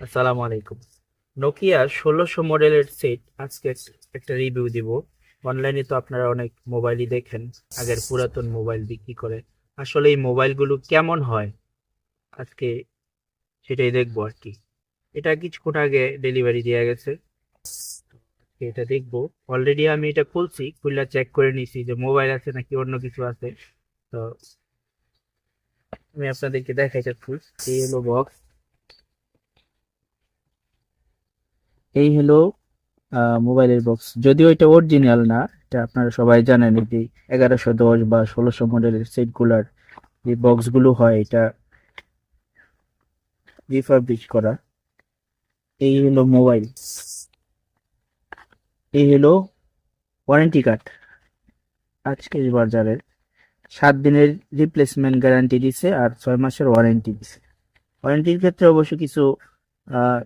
আসসালামু আলাইকুম। নোকিয়া 1600 মডেলের সেট আজকে একটা রিভিউ দিব। অনলাইনে তো আপনারা অনেক মোবাইলই দেখেন, আগের পুরাতন মোবাইল বিক্রি করে। আসলে এই মোবাইলগুলো কেমন হয় আজকে সেটাই দেখবো আর কি। এটা কিছুক্ষণ আগে ডেলিভারি দেওয়া গেছে, এটা দেখবো। অলরেডি আমি এটা খুলছি, খুললা চেক করে নিছি যে মোবাইল আছে নাকি অন্য কিছু আছে। তো আমি আপনাদেরকে দেখাই যাচ্ছি। এই হলো বক্স, এই হলো মোবাইলের বক্স। যদিও এটা অরিজিনাল না, এটা আপনারা সবাই জানেন, এই যে 1110 বা 1600 মডেলের সেট গুলার যে বক্স গুলো হয়, এটা রিফারবিশ করা। এই হলো মোবাইল, এই হলো ওয়ারেন্টি কার্ড। আজকের বাজারের 7 দিনের রিপ্লেসমেন্ট গ্যারান্টি দিছে আর 6 মাসের ওয়ারেন্টি দিছে। ওয়ারেন্টির ক্ষেত্রে অবশ্য কিছু আহ,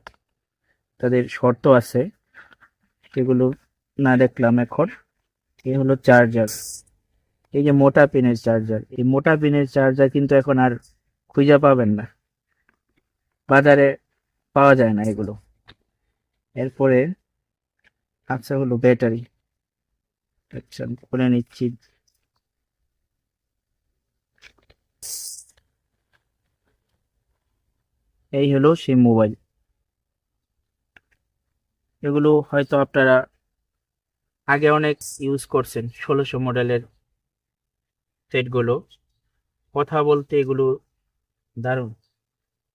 তাদের শর্ত আছে, সেগুলো না দেখলাম এখন। এই হলো চার্জার, এই যে মোটা পিনের চার্জার, এই মোটা পিনের চার্জার কিন্তু এখন আর খুঁজে পাবেন না, বাজারে পাওয়া যায় না এগুলো। এরপরে আছে হলো ব্যাটারি। আচ্ছা, খুলে নিচ্ছি। এই হলো সেই মোবাইল। এগুলো হয়তো আপনারা আগে অনেক ইউজ করছেন, 1600 মডেলের সেটগুলো। কথা বলতে এগুলো দারুণ।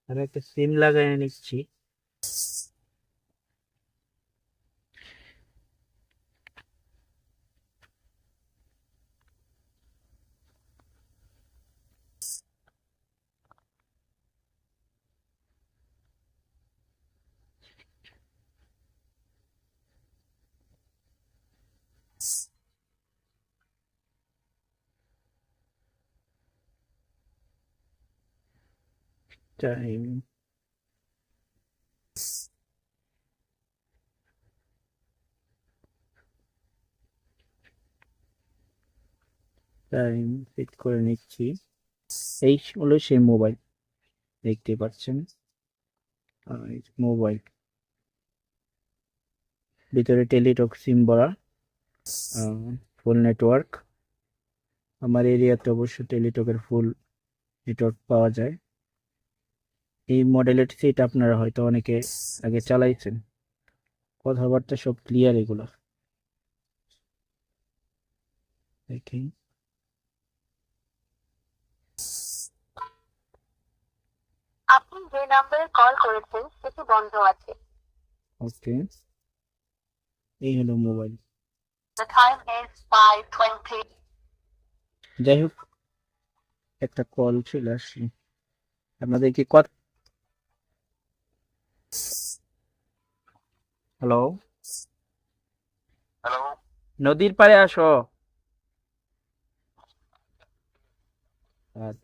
আমি একটা সিম লাগাই নিচ্ছি। টাইম, টাইম ফিট করে নিচ্ছি। এই হলো সেই মোবাইল, দেখতে পাচ্ছেন। মোবাইল ভিতরে টেলিটক সিম ভরা, ফুল নেটওয়ার্ক। আমার এরিয়াতে অবশ্য টেলিটকের ফুল নেটওয়ার্ক পাওয়া যায়। এই মডেলের সেট আপনারা হয়তো অনেকে আগে চালাইছেন, কথাবার্তা সব ক্লিয়ার এগুলো দেখি। আপনি যে নাম্বারে কল করেছেন সেটি বন্ধ আছে। ওকে, এই হলো মোবাইল। The time is 5:20. যাই হোক, একটা কল চলে আসছে, আপনাদের কি কথা। Hello, hello. নদীর পাড়ে আসো। আর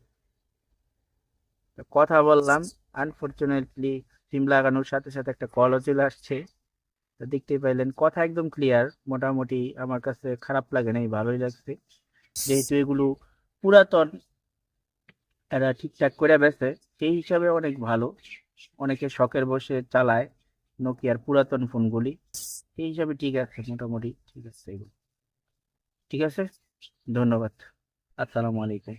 কথা বললাম, আনফরচুনেটলি সিম লাগানোর সাথে সাথে একটা কলও চলে আসছে। তো দেখতেই পাইলেন, কথা একদম ক্লিয়ার। মোটামুটি আমার কাছে খারাপ লাগে নাই, ভালোই লাগছে। যেহেতু এগুলো পুরাতন, এরা ঠিকঠাক করে বেচে, সেই হিসাবে অনেক ভালো। অনেকে শখের বসে চালায় নোকিয়ার পুরাতন ফোনগুলি, সেই হিসাবে ঠিক আছে, মোটামুটি ঠিক আছে এগুলো। ঠিক আছে, ধন্যবাদ। আসসালামু আলাইকুম।